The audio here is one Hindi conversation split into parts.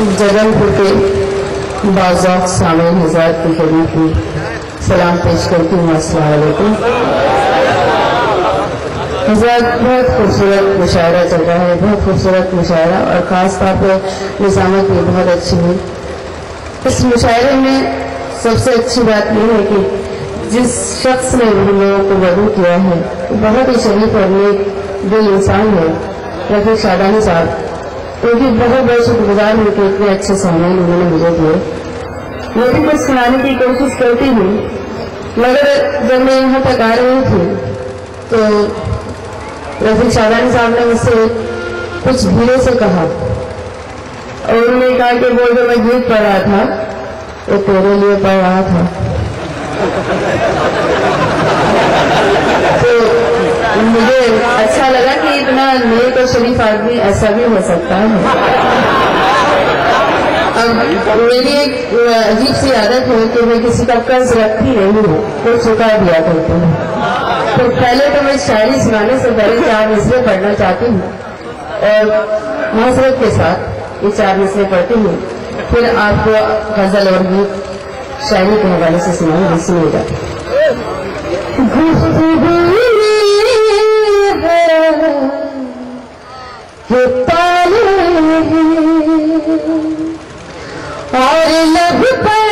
जगनपुर के बाज़ात सामीन हज़रात की खरीद की सलाम पेश करती हूँ। अस्सलाम वालेकुम। हज़रात, बहुत खूबसूरत मुशायरा चल रहा है, बहुत खूबसूरत मुशायरा, और ख़ास तौर पर निज़ामत भी बहुत अच्छी है। इस मुशायरे में सबसे अच्छी बात यह है कि जिस शख्स ने उन लोगों को वदू किया है बहुत ही शरीफ और नेक दिल इंसान है, रफीक शादानी साहब। उनकी बहुत बहुत शुक्रगुजार हूँ कि इतने अच्छे सामान उन्होंने मुझे दिए। मैं भी कुछ सुनाने की कोशिश करती हूँ, मगर जब मैं यहाँ तक आ रही थी तो रफीक शादानी साहब ने मुझसे कुछ धीरे से कहा, और उन्होंने कहा कि वो जो मैं गीत पढ़ रहा था वो तेरे लिए पढ़ रहा था। तो मुझे अच्छा लगा कि इतना नेक और शरीफ आदमी ऐसा भी हो सकता है। अब मेरी एक अजीब सी आदत है कि मैं किसी का कर्ज रखती नहीं हूँ, तो चुका दिया करती हूँ। तो पहले तो मैं शायरी सुनाने से पहले 4 मिसरे पढ़ना चाहती हूँ और मुहसरत के साथ ये 4 मिसरे पढ़ती हूँ, फिर आपको गजल और गीत शायरी के हवाले से सुनाऊंगी। सुनिएगा। और लब पर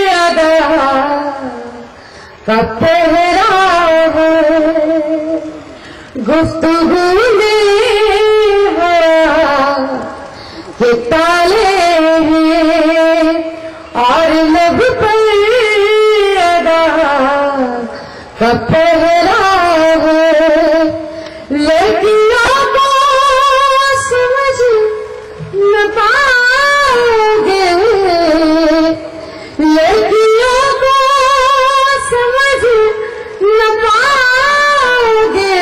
अदा का पहरा है, गुफ्तगू में ये ताले हैं, और लब पर अदा का पहरा है। लड़कियों को समझ न पाओगे, लड़कियों को समझ न पाओगे,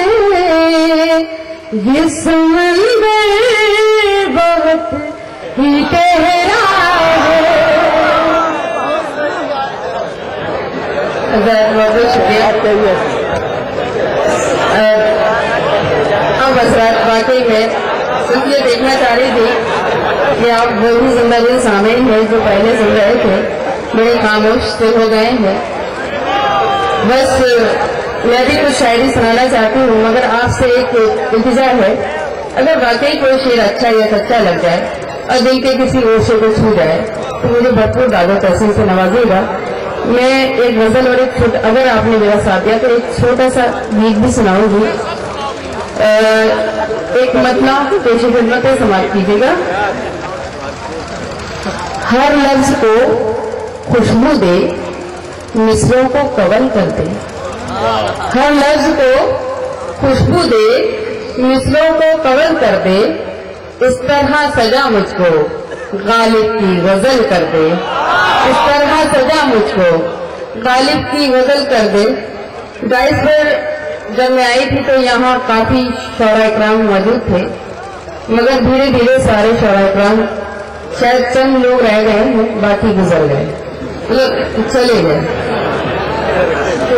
ये समंदर बहुत ही गहरा है। बहुत शुक्रिया। अब हज़रात, वाकई में सिर्फ ये देखना चाह रही थी कि आप वही जिंदगी सामीन है जो पहले सुन रहे थे, मेरे खामोश से हो गए हैं। बस मैं भी कुछ शायरी सुनाना चाहती हूँ, मगर आपसे एक इंतजार है, अगर वाकई कोई शेर अच्छा या सच्चा लग जाए और दिल के किसी ओर को छू जाए तो मुझे भरपूर दावत तहसीन से नवाजिएगा। मैं एक गजल और एक अगर आपने मेरा साथ दिया तो एक छोटा सा गीत भी सुनाऊंगी। एक मतला पेशी खिदमत है, समाप्त कीजिएगा। हर लफ्ज को खुशबू दे, मिसरों को कवल कर दे। हर लफ्ज को खुशबू दे, मिसरों को कवल कर दे। इस तरह सजा मुझको गालिब की गजल कर दे। इस तरह सजा मुझको गालिब की गजल कर दे। गाइस, पर जब मैं आई थी तो यहाँ काफी शौरा-ए-किराम मौजूद थे, मगर धीरे धीरे सारे शौरा-ए-किराम, शायद चंद लोग रह गए हैं, बाकी गुजर गए, मतलब चले गए। तो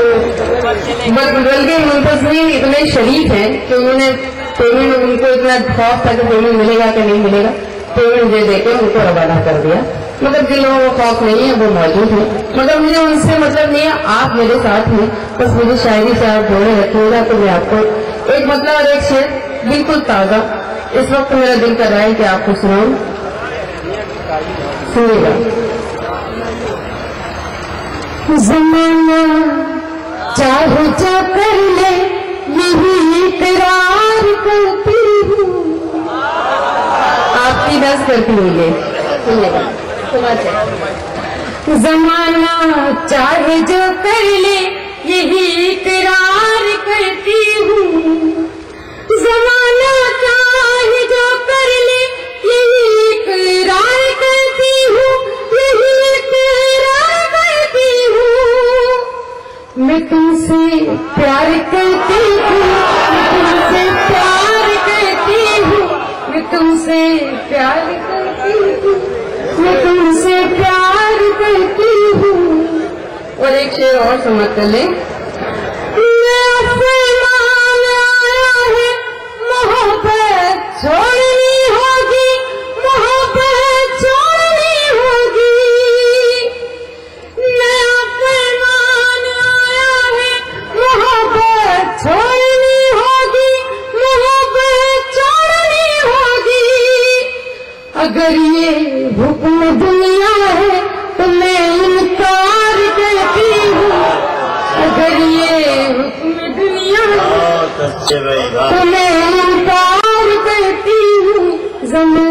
बल्कि मुंतज़मी इतने शरीफ हैं कि उन्होंने पेमेंट, उनको इतना खौफ था कि पेमेंट मिलेगा कि नहीं मिलेगा, पेमेंट दे देकर उनको रवाना कर दिया। मगर जिन लोगों को खौफ नहीं है वो मौजूद है, मगर मुझे उनसे मतलब नहीं है, आप मेरे साथ हैं, बस मुझे शायरी से आप जोड़े रखिएगा। तो मैं आपको एक मतलब और एक शेर बिल्कुल ताज़ा इस वक्त मेरा दिल कर रहा है कि आपको सुनाऊं। सुनिएगा। ज़माना चाहे जो कर ले, यही इकरार करती हूँ। आपकी दस करती हूँ ये। सुनिएगा। ज़माना चाहे जो कर ले, यही इकरार करती हूँ। ज़माना चाहे जो कर ले, यही इकरार करती हूँ, यही इकरार करती हूँ। मैं तुमसे प्यार करती हूँ, मैं तुमसे प्यार करती हूँ, मैं तुमसे प्यार करती हूँ, मैं तुमसे प्यार करती हूँ। और एक शेर और समझ कर ले। मोहब्बत छोड़नी होगी, मोहब्बत अगर ये हुक्म दुनिया है तो मैं इनकार करती हूँ। अगर ये हुक्म दुनिया है तो मैं इनकार करती हूँ।